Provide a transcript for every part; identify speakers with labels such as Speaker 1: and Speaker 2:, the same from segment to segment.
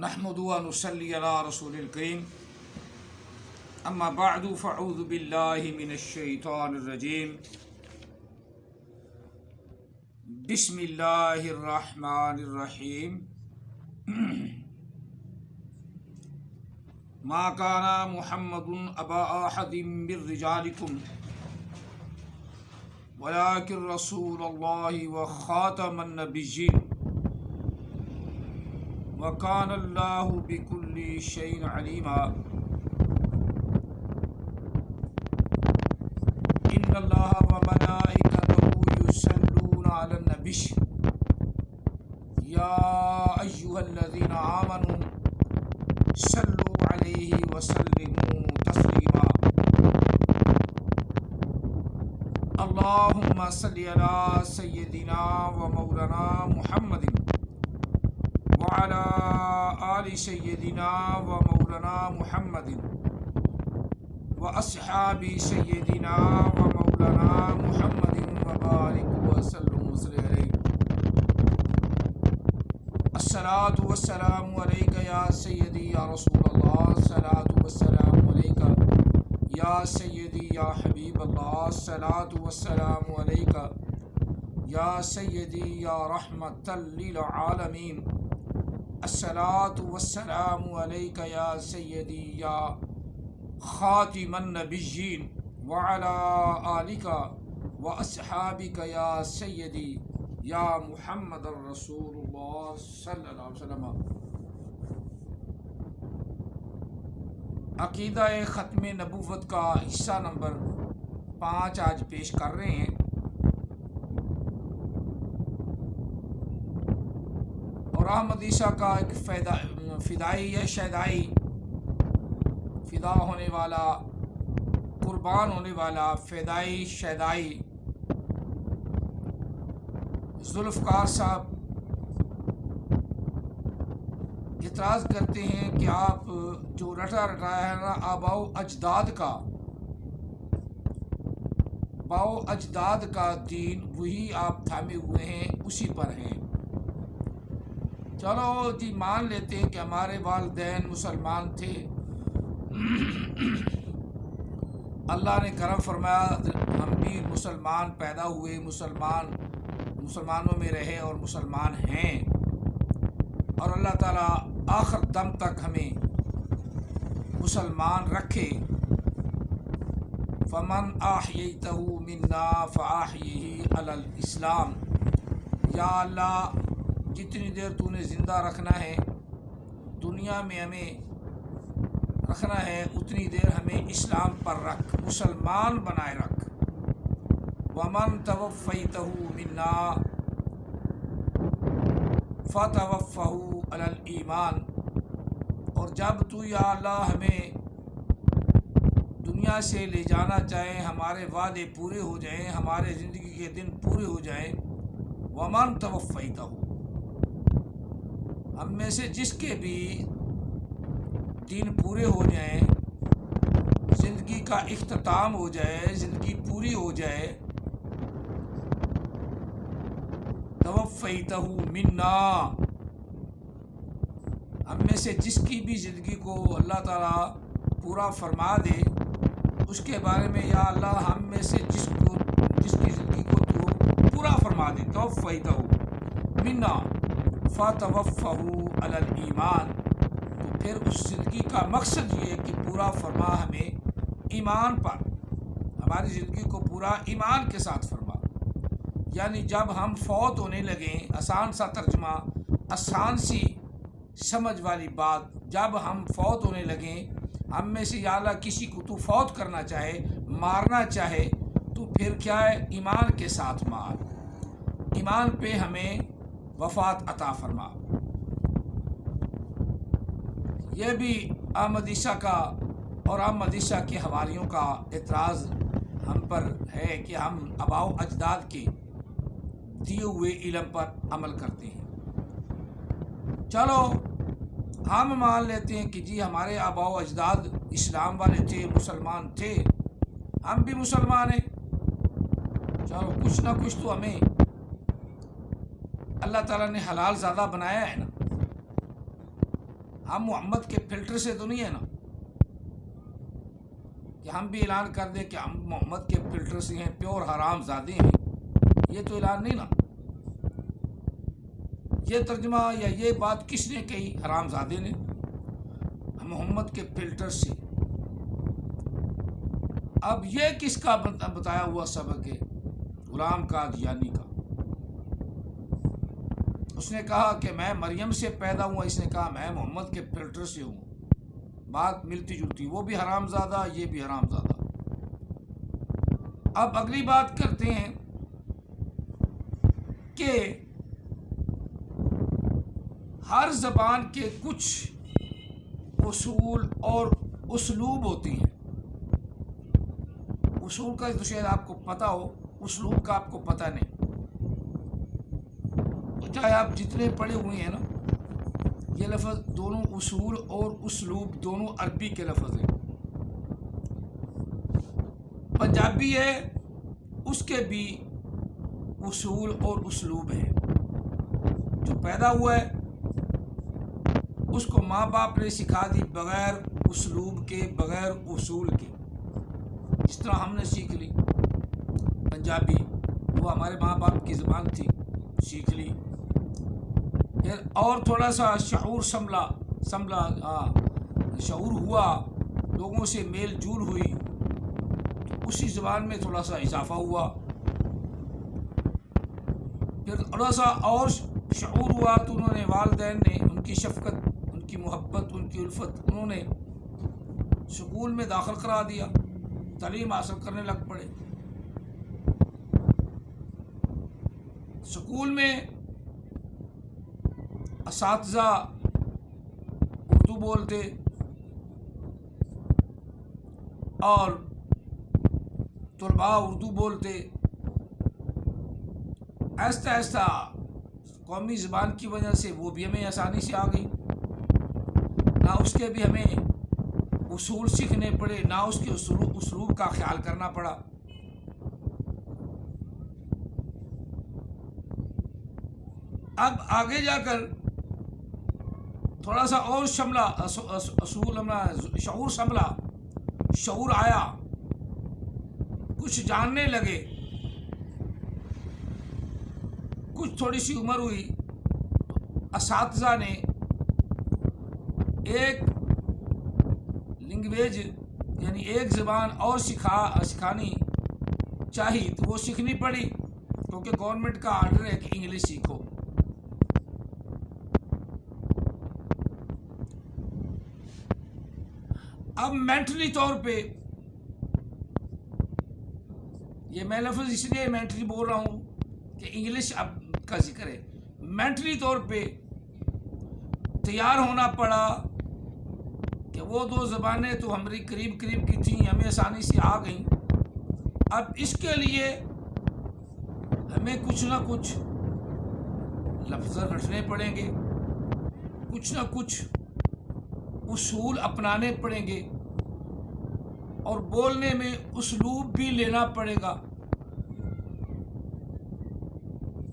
Speaker 1: نحمد و نصلی علی رسول الکریم اما بعد فاعوذ باللہ من الشیطان الرجیم بسم اللہ الرحمن الرحیم ما کان محمد ابا احد من رجالکم ولکن رسول اللہ وخاتم النبیین وَكَانَ اللَّهُ بِكُلِّ شَيْءٍ عَلِيمًا إِنَّ اللَّهَ وَمَلَائِكَتَهُ يُصَلُّونَ عَلَى النَّبِيِّ يَا أَيُّهَا الَّذِينَ آمَنُوا صَلُّوا عَلَيْهِ وَسَلِّمُوا تَسْلِيمًا اللهم صل على سيدنا ومولانا محمد وعلى آل سيدنا ومولانا محمد وأصحاب سيدنا ومولانا محمد وبارك وسلم عليه الصلاة والسلام عليك يا سيدي يا رسول الله الصلاة والسلام عليك يا سيدي يا حبيب الله الصلاة والسلام عليك يا سيدي يا رحمة للعالمين الصلاة والسلام عليك يا سيدي يا خاتم النبيين وعلى آلك وأصحابك يا سيدي يا محمد رسول الله صلى الله عليه وسلم۔ عقیدہ ختم نبوت کا حصہ نمبر 5 آج پیش کر رہے ہیں۔ اور احمد عیسیٰ کا ایک فدائی یا شیدائی، فدا ہونے والا، قربان ہونے والا، فدائی شیدائی ذوالفقار صاحب اعتراض کرتے ہیں کہ آپ جو رٹایا ہے نا آباؤ اجداد کا، باؤ اجداد کا دین وہی آپ تھامے ہوئے ہیں، اسی پر ہیں۔ چلو جی مان لیتے ہیں کہ ہمارے والدین مسلمان تھے، اللہ نے کرم فرمایا ہم بھی مسلمان پیدا ہوئے، مسلمانوں میں رہے اور مسلمان ہیں، اور اللہ تعالیٰ آخر دم تک ہمیں مسلمان رکھے۔ فمن احییتہ منا فاحیہ علی الاسلام، یا اللہ جتنی دیر تو نے زندہ رکھنا ہے، دنیا میں ہمیں رکھنا ہے، اتنی دیر ہمیں اسلام پر رکھ، مسلمان بنائے رکھ۔ ومن توفیتہ منا فتوفہ علی الایمان، اور جب تو یا اللہ ہمیں دنیا سے لے جانا چاہے، ہمارے وعدے پورے ہو جائیں، ہمارے زندگی کے دن پورے ہو جائیں، ومن توفیتہ، ہم میں سے جس کے بھی دن پورے ہو جائیں، زندگی کا اختتام ہو جائے، زندگی پوری ہو جائے، توفیتہ منا، ہم میں سے جس کی بھی زندگی کو اللہ تعالیٰ پورا فرما دے، اس کے بارے میں یا اللہ ہم میں سے جس کی زندگی کو تو پورا فرما دے، توفیتہ منا فتوفہ علی الایمان، تو پھر اس زندگی کا مقصد یہ ہے کہ پورا فرما ہمیں ایمان پر، ہماری زندگی کو پورا ایمان کے ساتھ فرما، یعنی جب ہم فوت ہونے لگیں، آسان سا ترجمہ، آسان سی سمجھ والی بات، جب ہم فوت ہونے لگیں، ہم میں سے یا اللہ کسی کو تو فوت کرنا چاہے، مارنا چاہے، تو پھر کیا ہے، ایمان کے ساتھ مار، ایمان پہ ہمیں وفات عطا فرما۔ یہ بھی احمد عیسیٰ کا اور احمد عیسیٰ کے حواریوں کا اعتراض ہم پر ہے کہ ہم آباؤ اجداد کے دیے ہوئے علم پر عمل کرتے ہیں۔ چلو ہم مان لیتے ہیں کہ جی ہمارے آباؤ اجداد اسلام والے تھے، مسلمان تھے، ہم بھی مسلمان ہیں، چلو کچھ نہ کچھ تو ہمیں اللہ تعالیٰ نے حلال زیادہ بنایا ہے نا، ہم محمد کے فلٹر سے تو نہیں ہے نا کہ ہم بھی اعلان کر دیں کہ ہم محمد کے فلٹر سے ہیں، پیور حرام زادے ہیں. یہ تو اعلان نہیں نا. یہ ترجمہ یا یہ بات کس نے کہی؟ حرام زادے نے. ہم محمد کے فلٹر سے. اب یہ کس کا بتایا ہوا سبق ہے؟ غلام قادیانی کا. اس نے کہا کہ میں مریم سے پیدا ہوا، اس نے کہا میں محمد کے فلٹر سے ہوں. بات ملتی جلتی، وہ بھی حرام زادہ، یہ بھی حرام زادہ. اب اگلی بات کرتے ہیں کہ ہر زبان کے کچھ اصول اور اسلوب ہوتی ہیں. اصول کا تو شاید آپ کو پتہ ہو، اسلوب کا آپ کو پتہ نہیں. تو چاہے آپ جتنے پڑھے ہوئے ہیں نا، یہ لفظ دونوں اصول اور اسلوب دونوں عربی کے لفظ ہیں. پنجابی ہے، اس کے بھی اصول اور اسلوب ہے. جو پیدا ہوا ہے اس کو ماں باپ نے سکھا دی بغیر اسلوب کے، بغیر اصول کے. جس طرح ہم نے سیکھ لی پنجابی، وہ ہمارے ماں باپ کی زبان تھی، سیکھ لی. پھر اور تھوڑا سا شعور سنبھلا شعور ہوا، لوگوں سے میل جول ہوئی، اسی زبان میں تھوڑا سا اضافہ ہوا. پھر تھوڑا سا اور شعور ہوا تو انہوں نے، والدین نے ان کی شفقت، ان کی محبت، ان کی الفت، انہوں نے سکول میں داخل کرا دیا، تعلیم حاصل کرنے لگ پڑے. سکول میں اساتذہ اردو بولتے اور طلباء اردو بولتے. آہستہ آہستہ قومی زبان کی وجہ سے وہ بھی ہمیں آسانی سے آ گئی. نہ اس کے بھی ہمیں اصول سیکھنے پڑے، نہ اس کے اسلوب کا خیال کرنا پڑا. اب آگے جا کر تھوڑا سا اور شعور سنبھلا، شعور آیا، کچھ جاننے لگے، کچھ تھوڑی سی عمر ہوئی. اساتذہ نے ایک لینگویج یعنی ایک زبان اور سکھانی چاہی تو وہ سیکھنی پڑی، کیونکہ گورنمنٹ کا آرڈر ہے کہ انگلش سیکھو. اب مینٹلی طور پہ، یہ میں لفظ اس لیے مینٹلی بول رہا ہوں کہ انگلش اب کا ذکر ہے، مینٹلی طور پہ تیار ہونا پڑا کہ وہ دو زبانیں تو ہماری قریب قریب کی تھیں، ہمیں آسانی سے آ گئیں. اب اس کے لیے ہمیں کچھ نہ کچھ لفظ رٹنے پڑیں گے، کچھ نہ کچھ اصول اپنانے پڑیں گے، اور بولنے میں اسلوب بھی لینا پڑے گا.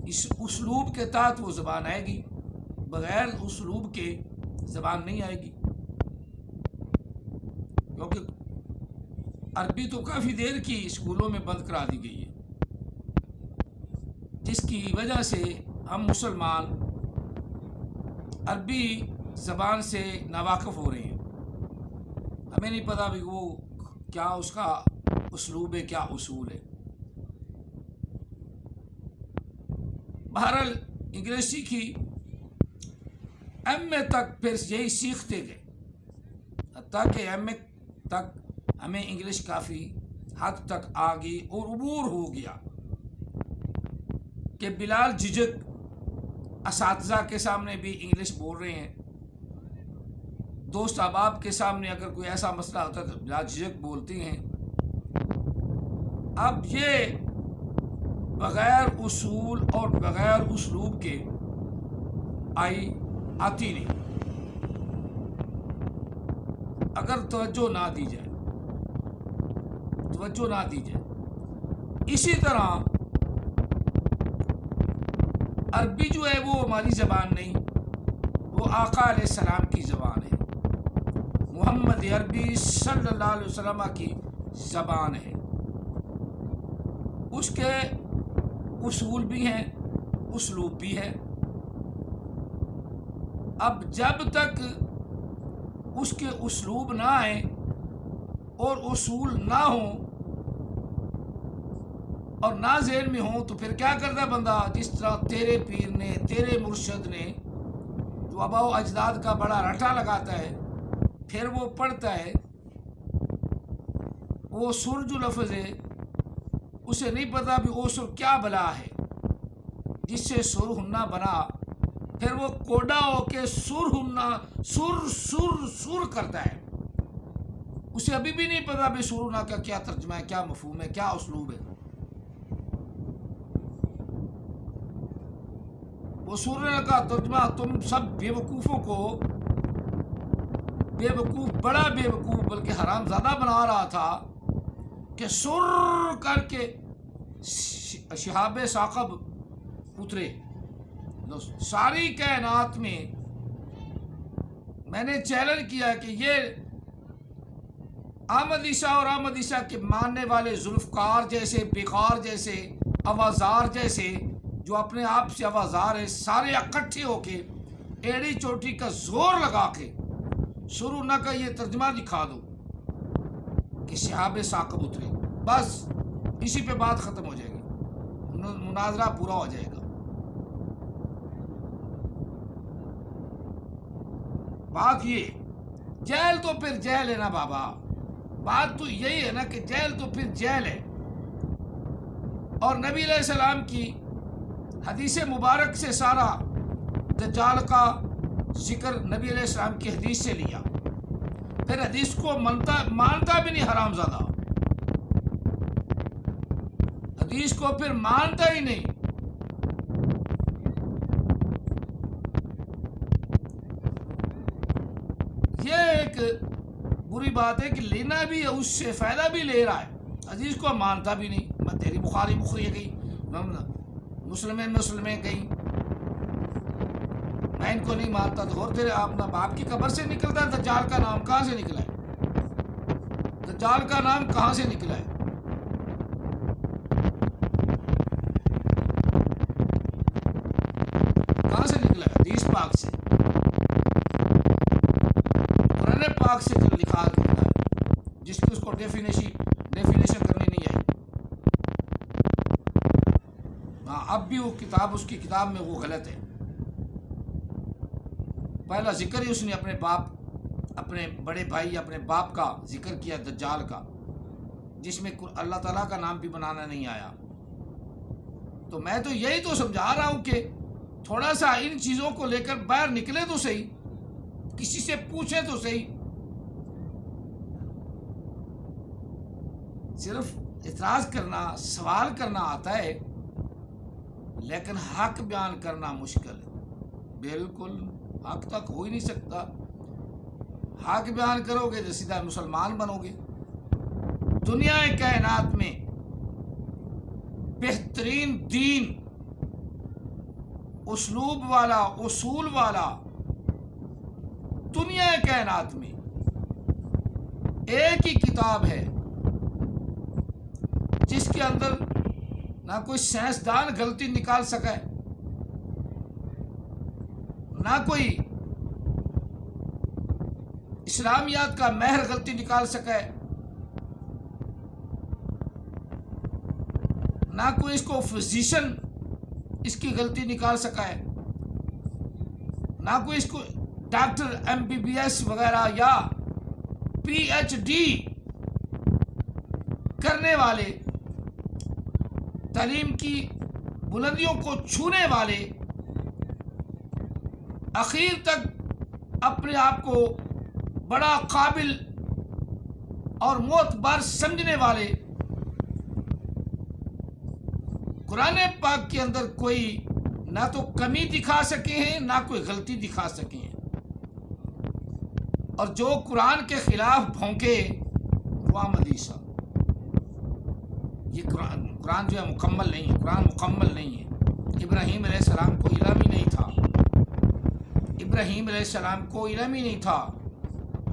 Speaker 1: اس اسلوب کے تحت وہ زبان آئے گی، بغیر اسلوب کے زبان نہیں آئے گی. کیونکہ عربی تو کافی دیر کی اسکولوں میں بند کرا دی گئی ہے، جس کی وجہ سے ہم مسلمان عربی زبان سے ناواقف ہو رہے ہیں. ہمیں نہیں پتہ بھی وہ کیا اس کا اسلوب ہے، کیا اصول ہے. بہرحال انگلش سیکھی، ایم اے تک پھر یہی سیکھتے گئے، حتیٰ کہ ایم اے تک ہمیں انگلش کافی حد تک آ گئی اور عبور ہو گیا کہ بلال جھجک اساتذہ کے سامنے بھی انگلش بول رہے ہیں. دوست احباب کے سامنے اگر کوئی ایسا مسئلہ ہوتا ہے تو بلا جھجک بولتے ہیں. اب یہ بغیر اصول اور بغیر اسلوب کے آتی نہیں اگر توجہ نہ دی جائے. اسی طرح عربی جو ہے وہ ہماری زبان نہیں، وہ آقا علیہ السلام کی زبان ہے، محمد عربی صلی اللہ علیہ وسلم کی زبان ہے، اس کے اصول بھی ہیں، اسلوب بھی ہے۔ اب جب تک اس کے اسلوب نہ آئیں اور اصول نہ ہوں اور نہ ذہن میں ہوں، تو پھر کیا کرتا ہے بندہ؟ جس طرح تیرے پیر نے، تیرے مرشد نے جو آباء و اجداد کا بڑا رٹا لگاتا ہے، پھر وہ پڑھتا ہے، وہ سر جو لفظ ہے اسے نہیں پتا بھی وہ سر کیا بلا ہے جس سے سر ہننا بنا، پھر وہ کوڈا ہو کے سر ہننا سر سر سر کرتا ہے، اسے ابھی بھی نہیں پتا بھی سر ہننا کا کیا ترجمہ ہے، کیا مفہوم ہے، کیا اسلوب ہے۔ وہ سر کا ترجمہ تم سب بیوقوفوں کو بیوقوف، بڑا بیوقوف بلکہ حرام زادہ بنا رہا تھا کہ سر کر کے شہاب ثاقب اترے۔ ساری کائنات میں نے چیلنج کیا کہ یہ احمد عیسیٰ اور احمد عیسیٰ کے ماننے والے ذوالفقار جیسے، بیکار جیسے، آوازار جیسے، جو اپنے آپ سے آوازار ہیں، سارے اکٹھے ہو کے ایڑی چوٹی کا زور لگا کے سرونہ کا یہ ترجمہ دکھا دو کہ شہاب ثاقب اترے، بس اسی پہ بات ختم ہو جائے گی، مناظرہ پورا ہو جائے گا۔ بات یہ جیل تو پھر جیل ہے نا بابا، بات تو یہی ہے نا کہ جیل تو پھر جیل ہے، اور نبی علیہ السلام کی حدیث مبارک سے سارا دجال کا ذکر نبی علیہ السلام کی حدیث سے لیا، پھر حدیث کو مانتا بھی نہیں حرام زادہ، حدیث کو پھر مانتا ہی نہیں۔ یہ ایک بری بات ہے کہ لینا بھی ہے، اس سے فائدہ بھی لے رہا ہے، حدیث کو مانتا بھی نہیں۔ میں تیری بخاری گئی، مسلمیں گئی، میں ان کو نہیں مانتا، تو اور تیرے اپنا باپ کی قبر سے نکلتا ہے؟ دجال کا نام کہاں سے نکلا ہے؟ دجال کا نام کہاں سے نکلا ہے؟ کہاں سے نکلا ہے؟ حدیث پاک سے، قرآن پاک سے لکھا ہے، جس کی اس کو ڈیفینیشن کرنی نہیں آئی۔ ہاں، اب بھی وہ کتاب، اس کی کتاب میں وہ غلط ہے۔ پہلا ذکر ہی اس نے اپنے باپ، اپنے بڑے بھائی، اپنے باپ کا ذکر کیا، دجال کا، جس میں اللہ تعالیٰ کا نام بھی بنانا نہیں آیا۔ تو میں تو یہی تو سمجھا رہا ہوں کہ تھوڑا سا ان چیزوں کو لے کر باہر نکلے تو صحیح، کسی سے پوچھیں تو صحیح۔ صرف اعتراض کرنا، سوال کرنا آتا ہے، لیکن حق بیان کرنا مشکل ہے، بالکل حق تک ہو ہی نہیں سکتا۔ حق بیان کرو گے تو سیدھا مسلمان بنو گے۔ دنیا کائنات میں بہترین دین، اسلوب والا، اصول والا، دنیا کائنات میں ایک ہی کتاب ہے جس کے اندر نہ کوئی سائنسدان غلطی نکال سکا ہے، نہ کوئی اسلامیات کا ماہر غلطی نکال سکا ہے، نہ کوئی اس کو فزیشن اس کی غلطی نکال سکا ہے، نہ کوئی اس کو ڈاکٹر MBBS وغیرہ یا PhD کرنے والے، تعلیم کی بلندیوں کو چھونے والے، اخیر تک اپنے آپ کو بڑا قابل اور معتبر سمجھنے والے، قرآن پاک کے اندر کوئی نہ تو کمی دکھا سکے ہیں، نہ کوئی غلطی دکھا سکے ہیں، اور جو قرآن کے خلاف بھونکے وہ احمد عیسیٰ۔ یہ قرآن جو ہے مکمل نہیں ہے، قرآن مکمل نہیں ہے۔ ابراہیم علیہ السلام کو علم ہی نہیں تھا، ابراہیم علیہ السلام کو علم ہی نہیں تھا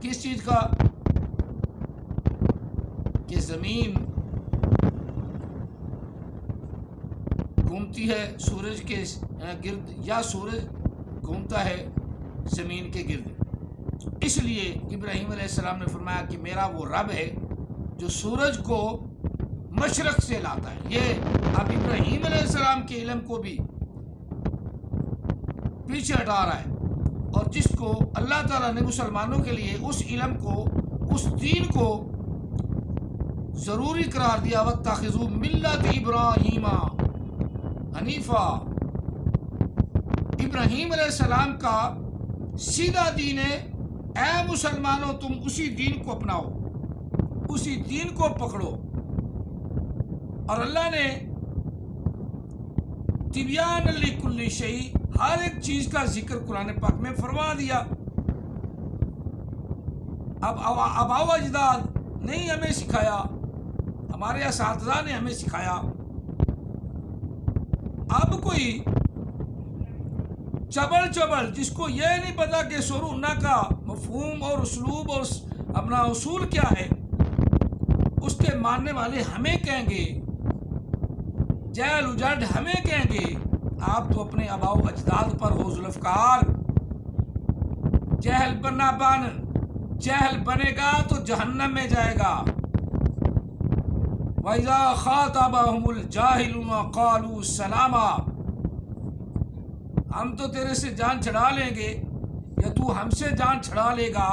Speaker 1: کس چیز کا کہ زمین گھومتی ہے سورج کے گرد یا سورج گھومتا ہے زمین کے گرد. اس لیے ابراہیم علیہ السلام نے فرمایا کہ میرا وہ رب ہے جو سورج کو مشرق سے لاتا ہے. یہ اب ابراہیم علیہ السلام کے علم کو بھی پیچھے ہٹا رہا ہے، اور جس کو اللہ تعالیٰ نے مسلمانوں کے لیے اس علم کو، اس دین کو ضروری قرار دیا. وَاتَّخِذُوا مِلَّةَ إِبْرَاهِيمَ حنیفہ. ابراہیم علیہ السلام کا سیدھا دین ہے، اے مسلمانوں تم اسی دین کو اپناؤ، اسی دین کو پکڑو. اور اللہ نے تبیان لکل شیء، ہر ایک چیز کا ذکر قرآن پاک میں فرما دیا. اب آباء و اجداد نہیں ہمیں سکھایا، ہمارے اساتذہ نے ہمیں سکھایا. اب کوئی چبل جس کو یہ نہیں پتا کہ سورہ کا مفہوم اور اسلوب اور اپنا اصول کیا ہے، اس کے ماننے والے ہمیں کہیں گے، جہل اجڑ ہمیں کہیں گے آپ تو اپنے آباء و اجداد پر ہو ذوالفقار. جہل بنا بن، جہل بنے گا تو جہنم میں جائے گا. وَإِذَا خَاطَبَهُمُ الْجَاهِلُونَ قَالُوا سَلَامًا. ہم تو تیرے سے جان چھڑا لیں گے یا تو ہم سے جان چھڑا لے گا.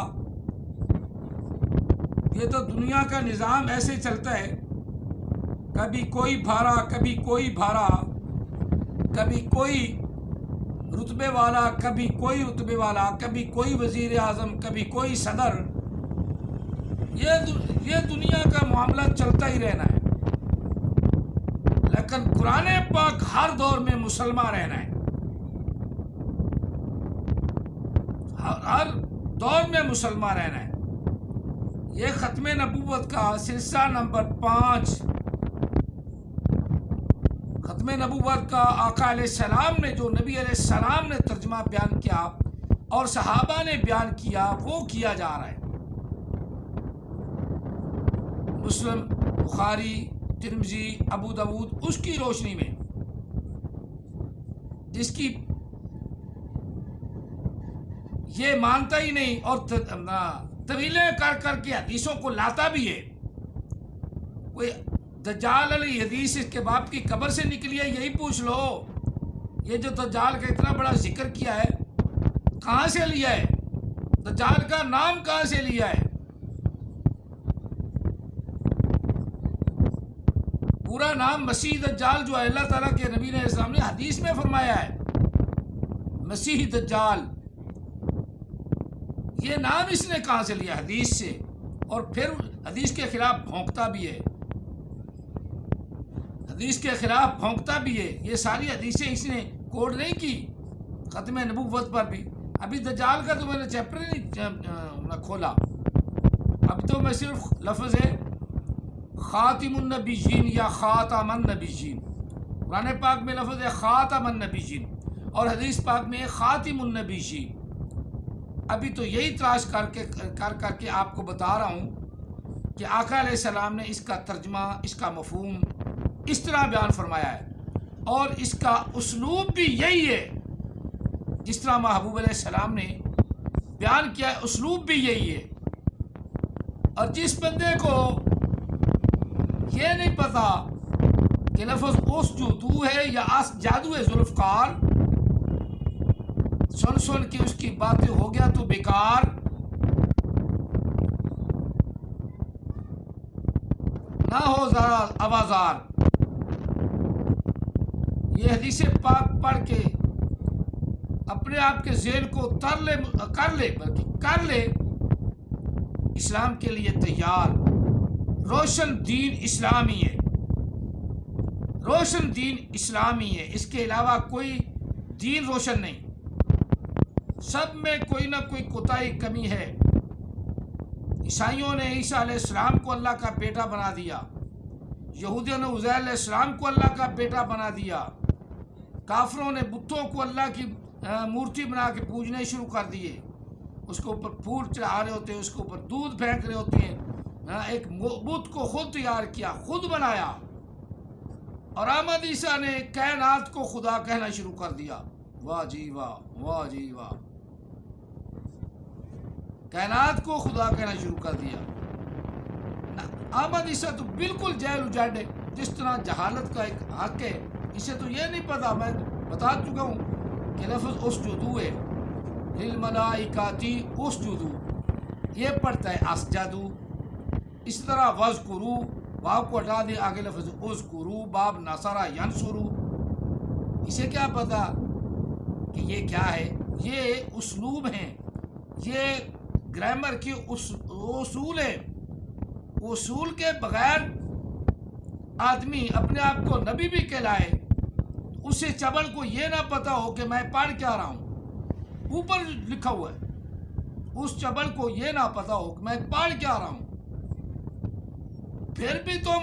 Speaker 1: یہ تو دنیا کا نظام ایسے چلتا ہے، کبھی کوئی بھارا، کبھی کوئی بھارا، کبھی کوئی رتبے والا، کبھی کوئی رتبے والا، کبھی کوئی وزیر اعظم، کبھی کوئی صدر. یہ دنیا کا معاملہ چلتا ہی رہنا ہے. لیکن قرآن پاک ہر دور میں مسلمان رہنا ہے، ہر دور میں مسلمان رہنا ہے. یہ ختم نبوت کا سلسلہ نمبر 5. ختم نبوت کا آقا علیہ السلام نے، جو نبی علیہ السلام نے ترجمہ بیان کیا اور صحابہ نے بیان کیا، وہ کیا جا رہا ہے. مسلم، بخاری، ترمذی، ابو داؤد، اس کی روشنی میں، جس کی یہ مانتا ہی نہیں اور طویلیں کر کے حدیثوں کو لاتا بھی ہے. کوئی دجال علی حدیث اس کے باپ کی قبر سے نکلی ہے، یہی پوچھ لو. یہ جو دجال کا اتنا بڑا ذکر کیا ہے، کہاں سے لیا ہے؟ دجال کا نام کہاں سے لیا ہے؟ پورا نام مسیح دجال جو ہے، اللہ تعالیٰ کے نبی نے السلام نے حدیث میں فرمایا ہے، مسیح دجال. یہ نام اس نے کہاں سے لیا؟ حدیث سے. اور پھر حدیث کے خلاف بھونکتا بھی ہے، حدیث کے خلاف بھونکتا بھی ہے. یہ ساری حدیثیں اس نے کوڈ نہیں کی ختم نبوت پر بھی. ابھی دجال کا تو میں نے چیپٹر نہیں کھولا، ابھی تو میں صرف لفظ ہے خاتم النبیین یا خاتم النبیین. قرآن پاک میں لفظ ہے خاتم النبیین اور حدیث پاک میں خاتم النبیین. ابھی تو یہی تلاش کر کے آپ کو بتا رہا ہوں کہ آقا علیہ السلام نے اس کا ترجمہ، اس کا مفہوم اس طرح بیان فرمایا ہے، اور اس کا اسلوب بھی یہی ہے. جس طرح محبوب علیہ السلام نے بیان کیا ہے، اسلوب بھی یہی ہے. اور جس بندے کو یہ نہیں پتا کہ لفظ اس جادو ہے یا اس جادو ہے ذوالفقار، سن کے اس کی باتیں ہو گیا تو بیکار. نہ ہو ذرا آوازار. یہ حدیث پاک پڑھ کے اپنے آپ کے ذہن کو کر لے اسلام کے لیے تیار. روشن دین اسلامی ہے، روشن دین اسلامی ہے. اس کے علاوہ کوئی دین روشن نہیں. سب میں کوئی نہ کوئی کوتاہی کمی ہے. عیسائیوں نے عیسیٰ علیہ السلام کو اللہ کا بیٹا بنا دیا، یہودیوں نے عزیر علیہ السلام کو اللہ کا بیٹا بنا دیا، کافروں نے بتوں کو اللہ کی مورتی بنا کے پوجنے شروع کر دیے، اس کے اوپر پھول چڑھا رہے ہوتے ہیں، اس کے اوپر دودھ پھینک رہے ہوتے ہیں، ایک بت کو خود تیار کیا، خود بنایا، اور احمد عیسیٰ نے کائنات کو خدا کہنا شروع کر دیا۔ واہ جی واہ، واہ جی واہ، کائنات کو خدا کہنا شروع کر دیا۔ احمد عیسیٰ تو بالکل جہل اجاڈ ہے، جس طرح جہالت کا ایک حق ہے، اسے تو یہ نہیں پتا، میں بتا چکا ہوں کہ لفظ اسجدو ہے، للملائکاتی اسجدو، یہ پڑھتا ہے اسجدو۔ اس طرح وذکرو، واو کو ہٹا دے، آگے لفظ اذکرو، باب نصرہ ینصرو، اسے کیا پتا کہ یہ کیا ہے؟ یہ اسلوب ہیں، یہ گرامر کے اصول ہیں۔ اصول کے بغیر آدمی اپنے آپ کو نبی بھی کہلائے، اسے چبل کو یہ نہ پتا ہو کہ میں پڑھ کیا رہا ہوں، اوپر لکھا ہوا ہے، اس چبل کو یہ نہ پتا ہو کہ میں پڑھ کیا رہا ہوں، پھر بھی تم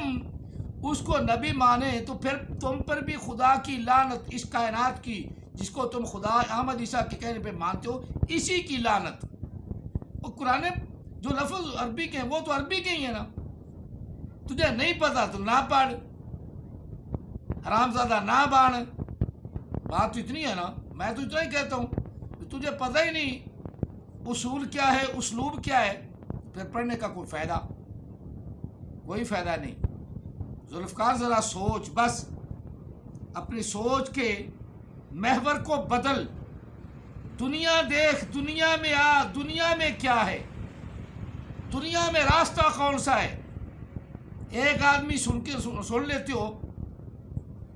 Speaker 1: اس کو نبی مانے تو پھر تم پر بھی خدا کی لعنت، اس کائنات کی جس کو تم خدا احمد عیسیٰ کے کہنے پہ مانتے ہو، اسی کی لعنت۔ اور قرآن جو لفظ عربی کے ہیں وہ تو عربی کے ہی ہیں نا، تجھے نہیں پتا تو نہ پڑھ، حرامزادہ نہ بان، بات تو اتنی ہے نا، میں تو اتنا ہی کہتا ہوں، تجھے پتہ ہی نہیں اصول کیا ہے، اسلوب کیا ہے، پھر پڑھنے کا کوئی فائدہ، کوئی فائدہ نہیں۔ ذوالفقار ذرا سوچ، بس اپنی سوچ کے محور کو بدل، دنیا دیکھ، دنیا میں آ، دنیا میں کیا ہے، دنیا میں راستہ کون سا ہے۔ ایک آدمی سن لیتے ہو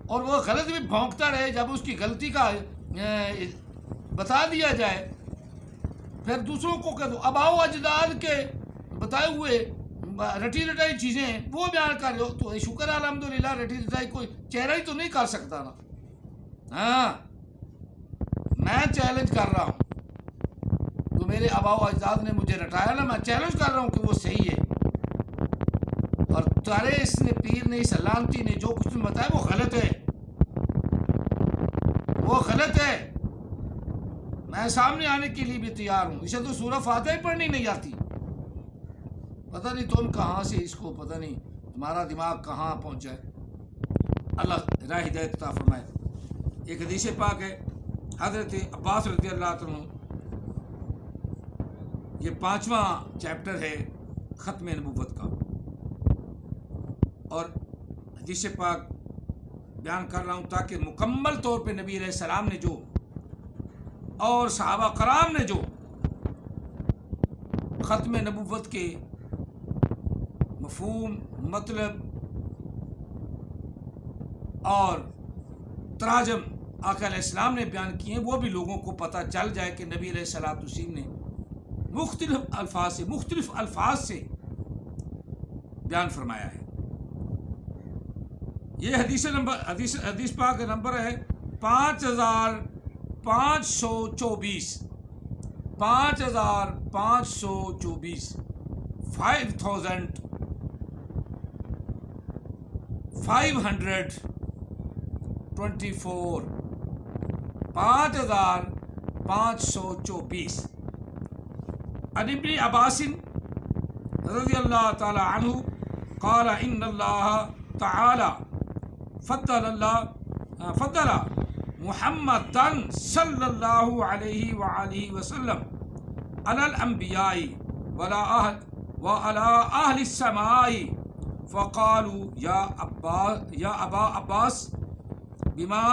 Speaker 1: اور وہ غلط بھی بھونکتا رہے، جب اس کی غلطی کا بتا دیا جائے پھر دوسروں کو کہہ دو، آباء و اجداد کے بتائے ہوئے رٹی رٹائی چیزیں ہیں وہ بیان کر رہے ہو، تو شکر الحمدللہ، رٹی رٹائی کوئی چہرہ ہی تو نہیں کر سکتا نا۔ ہاں، میں چیلنج کر رہا ہوں، تو میرے آباء و اجداد نے مجھے رٹایا نا، میں چیلنج کر رہا ہوں کہ وہ صحیح ہے، اور تارے اس نے، پیر نے، اس لعنتی نے جو کچھ تم بتایا وہ غلط ہے، وہ غلط ہے۔ میں سامنے آنے کے لیے بھی تیار ہوں، اسے تو سورہ فاتحہ ہی پڑھنی نہیں آتی، پتہ نہیں تم کہاں سے، اس کو پتہ نہیں تمہارا دماغ کہاں پہنچا ہے، اللہ راہ ہدایت عطا فرمائے۔ ایک حدیث پاک ہے حضرت عباس رضی اللہ عنہ، یہ 5واں چیپٹر ہے ختم نبوت کا، اور حدیث پاک بیان کر رہا ہوں تاکہ مکمل طور پہ نبی علیہ السلام نے جو اور صحابہ کرام نے جو ختم نبوت کے مفہوم، مطلب اور تراجم آقا علیہ السلام نے بیان کیے ہیں، وہ بھی لوگوں کو پتہ چل جائے کہ نبی علیہ السلام نے مختلف الفاظ سے بیان فرمایا ہے۔ یہ حدیث پاک کا نمبر ہے 5524، 5524، 5524، 5524۔ عن ابن عباس رضی اللہ تعالی عنہ قال ان اللہ تعالی فضل محمدا صلی اللہ علیہ وآلہ وسلم علی الانبیاء وعلی اہل السماء فقالوا یا ابا عباس بما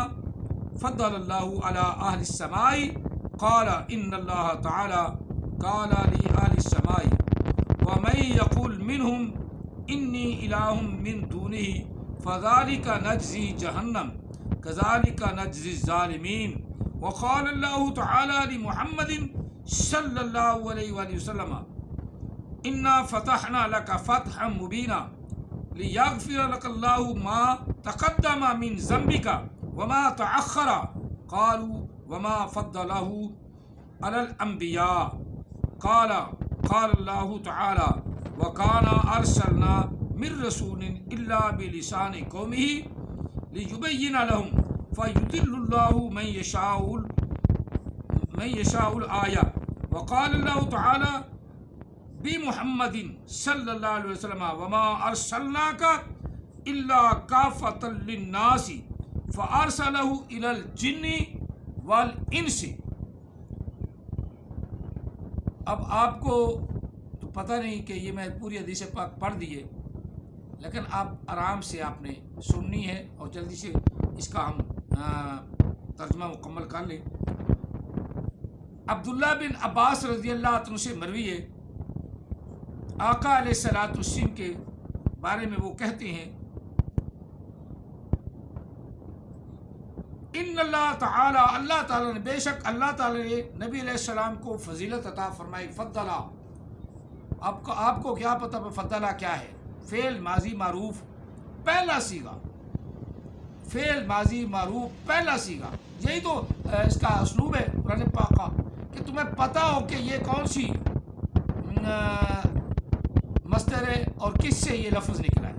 Speaker 1: فضل اللہ علی اہل السماء قال ان اللہ تعالی قال لأهل السماء ومن يقول منهم إني إله من دونه فذلك نجزي جهنم كذلك نجزي الظالمين وقال الله تعالى لمحمد صلى الله عليه وسلم إنا فتحنا لك فتحا مبينا ليغفر لك الله ما تقدم من ذنبك وما تأخر قالوا وما فضله على الأنبياء قال اللہ تعالی وَكَانَ أَرْسَلْنَا مِن رَسُولٍ إِلَّا بِلِسَانِ قَوْمِهِ لِيُبَيِّنَ لَهُمْ فَيُضِلُّ اللَّهُ مَن يَشَاءُ من یشاء الآیہ وقال اللہ تعالی بمحمد صلی اللہ علیہ وسلم وما ارسلناک الا کافۃ للناس فارسلہ الی الجن والانس۔ اب آپ کو تو پتہ نہیں کہ یہ میں پوری حدیث پاک پڑھ دی ہے، لیکن آپ آرام سے آپ نے سننی ہے اور جلدی سے اس کا ہم ترجمہ مکمل کر لیں۔ عبداللہ بن عباس رضی اللہ عنہ سے مروی ہے، آقا علیہ الصلوۃ والسلام کے بارے میں وہ کہتے ہیں ان اللہ تعالی، اللہ تعالی نے، بے شک اللہ تعالی نے نبی علیہ السلام کو فضیلت عطا فرمائی، فضلہ۔ آپ کو کیا پتہ فضلہ کیا ہے؟ فعل ماضی معروف پہلا صیغہ، فعل ماضی معروف پہلا صیغہ، یہی تو اس کا اسلوب ہے قرآن پاک کا، کہ تمہیں پتہ ہو کہ یہ کون سی مصدر ہے اور کس سے یہ لفظ نکلا ہے۔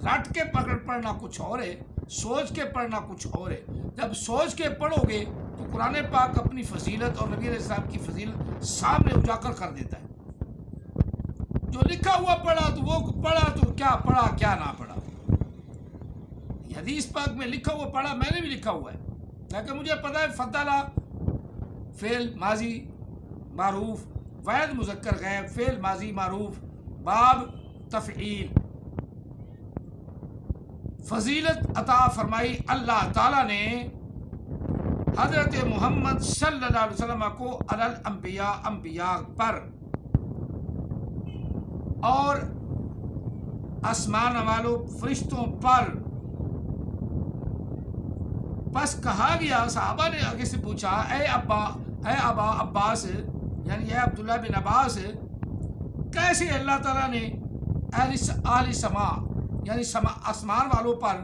Speaker 1: رٹ کے پڑھنا کچھ اور ہے، سوچ کے پڑھنا کچھ اور ہے۔ جب سوچ کے پڑھو گے تو قرآن پاک اپنی فضیلت اور نبی علیہ السلام کی فضیلت سامنے اجاگر کر دیتا ہے۔ جو لکھا ہوا پڑھا تو وہ پڑھا، تو کیا پڑھا کیا نہ پڑھا۔ حدیث پاک میں لکھا ہوا پڑھا، میں نے بھی لکھا ہوا ہے، لیکن مجھے پتہ ہے فضلہ فعل ماضی معروف، واحد مذکر غائب، فعل ماضی معروف، باب تفعیل، فضیلت عطا فرمائی اللہ تعالیٰ نے حضرت محمد صلی اللہ علیہ وسلم کو علی الانبیاء، انبیاء پر اور آسمان والوں فرشتوں پر۔ پس کہا گیا، صحابہ نے آگے سے پوچھا، اے ابا عباس، یعنی اے عبداللہ بن عباس، کیسے اللہ تعالیٰ نے اہل سما یعنی آسمان والوں پر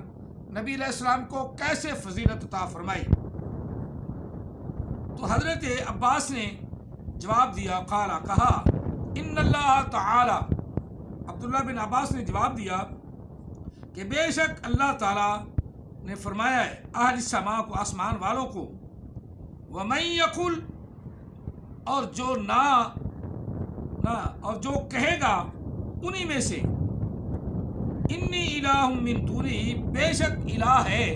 Speaker 1: نبی علیہ السلام کو کیسے فضیلت عطا فرمائی؟ تو حضرت عباس نے جواب دیا، قالا، کہا، ان اللہ تعالی، عبداللہ بن عباس نے جواب دیا کہ بے شک اللہ تعالیٰ نے فرمایا ہے اہل السماء کو، آسمان والوں کو، وَمَن يَقُلْ، اور جو نہ اور جو کہے گا انہی میں سے، انی الہ من دونہ، بے شک الہ ہے،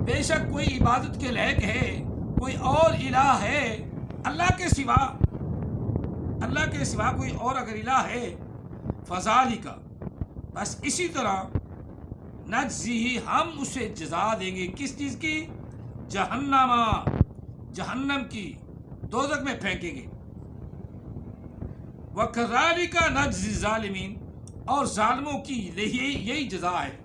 Speaker 1: بے شک کوئی عبادت کے لائق ہے، کوئی اور الہ ہے اللہ کے سوا، اللہ کے سوا کوئی اور اگر الہ ہے، فذالک، بس اسی طرح، نجزیہ، ہم اسے جزا دیں گے، کس چیز کی؟ جہنم کی، دوزخ میں پھینکیں گے۔ وَكَذَلِكَ نَجْزِي الظَّالِمِينَ، اور ظالموں کی یہی جزا ہے۔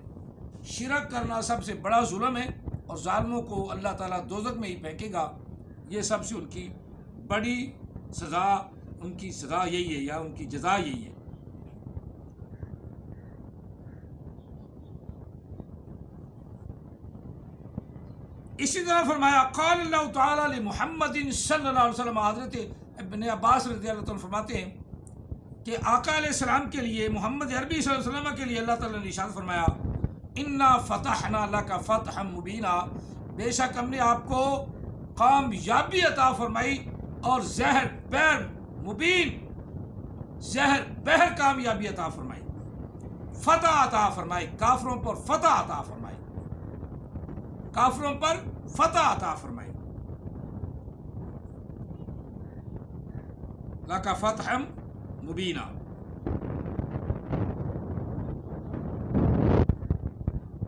Speaker 1: شرک کرنا سب سے بڑا ظلم ہے، اور ظالموں کو اللہ تعالیٰ دوزخ میں ہی پھینکے گا۔ یہ سب سے ان کی بڑی سزا، ان کی سزا یہی ہے، یا ان کی جزا یہی ہے۔ اسی طرح فرمایا، قال اللہ تعالیٰ لمحمد صلی اللہ علیہ وسلم، حضرت ابن عباس رضی اللہ عنہ فرماتے ہیں کہ آقا علیہ السلام کے لیے، محمد عربی صلی اللہ علیہ وسلم کے لیے اللہ تعالیٰ نے ارشاد فرمایا، انا فتحنا لک فتحا مبینا، بے شک ہم نے آپ کو کامیابی عطا فرمائی اور زہر بہر مبین، زہر بہر کامیابی عطا فرمائی، فتح عطا فرمائی، کافروں پر فتح عطا فرمائی، کافروں پر فتح عطا فرمائی، لک فتحا مبینہ۔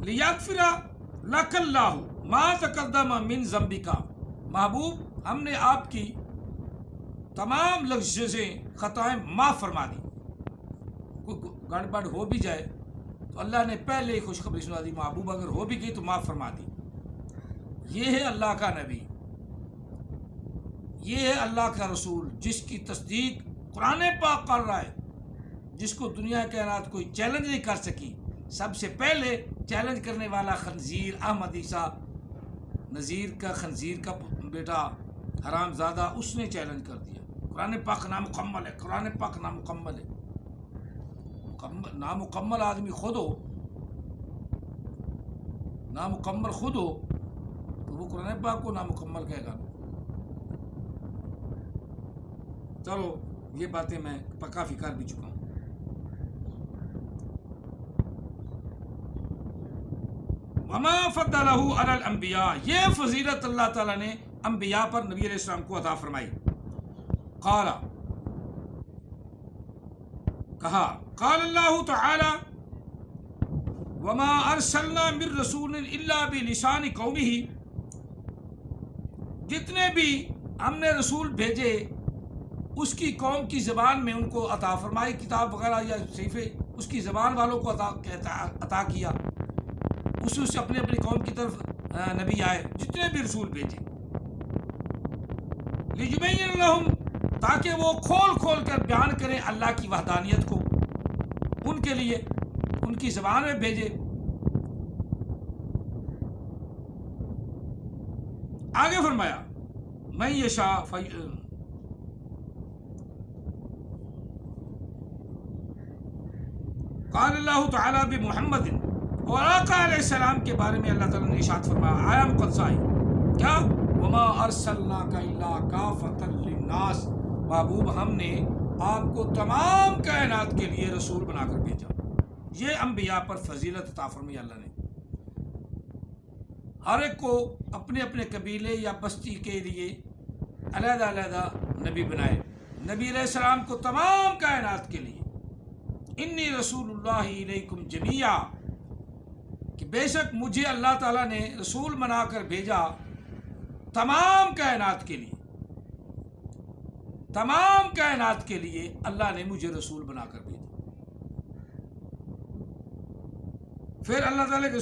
Speaker 1: لیغفر لک اللہ ما تقدم من ذنبک، محبوب ہم نے آپ کی تمام لغزشیں، خطائیں معاف فرما دی۔ کوئی گڑبڑ ہو بھی جائے تو اللہ نے پہلے ہی خوشخبری سنا دی، محبوب اگر ہو بھی گئی تو معاف فرما دی۔ یہ ہے اللہ کا نبی، یہ ہے اللہ کا رسول، جس کی تصدیق قرآن پاک کر رہا ہے، جس کو دنیا کائنات کوئی چیلنج نہیں کر سکی۔ سب سے پہلے چیلنج کرنے والا خنزیر احمد عیسیٰ، نذیر کا، خنزیر کا بیٹا حرام زادہ، اس نے چیلنج کر دیا۔ قرآن پاک نامکمل ہے، قرآن پاک نامکمل ہے۔ نامکمل آدمی خود ہو، نامکمل خود ہو تو وہ قرآن پاک کو نامکمل کہے گا۔ چلو یہ باتیں میں کافی کر بھی چکا ہوں. وما فضلہ علی الانبیاء، یہ فضیلت اللہ تعالیٰ نے انبیاء پر نبی علیہ السلام کو عطا فرمائی. قال، کہا، قال اللہ تعالی وما ارسلنا من رسول الا بلسان قومہ، جتنے بھی ہم نے رسول بھیجے اس کی قوم کی زبان میں ان کو عطا فرمائی، کتاب وغیرہ یا صحیفے اس کی زبان والوں کو عطا کیا. اسی سے اپنے اپنی قوم کی طرف نبی آئے، جتنے بھی رسول بھیجے. لِيُبَيِّنَ لَهُمْ، تاکہ وہ کھول کھول کر بیان کریں اللہ کی وحدانیت کو، ان کے لیے ان کی زبان میں بھیجے. آگے فرمایا من یشاء قال اللہ تعالیٰ بمحمد، اور آقا علیہ السلام کے بارے میں اللہ تعالیٰ نے ارشاد فرمایا، آیا مقدسہ آئی کیا، وما ارسلناک الا کافۃ للناس، محبوب ہم نے آپ کو تمام کائنات کے لیے رسول بنا کر بھیجا. یہ انبیاء پر فضیلت عطا فرمائی اللہ نے، ہر ایک کو اپنے اپنے قبیلے یا بستی کے لیے علیحدہ علیحدہ نبی بنائے. نبی علیہ السلام کو تمام کائنات کے لیے، انی رسول اللہ علیکم جمیعا، کہ بے شک مجھے اللہ تعالیٰ نے رسول بنا کر بھیجا تمام کائنات کے لیے. تمام کائنات کے لیے اللہ نے مجھے رسول بنا کر بھیجا. پھر اللہ تعالیٰ کے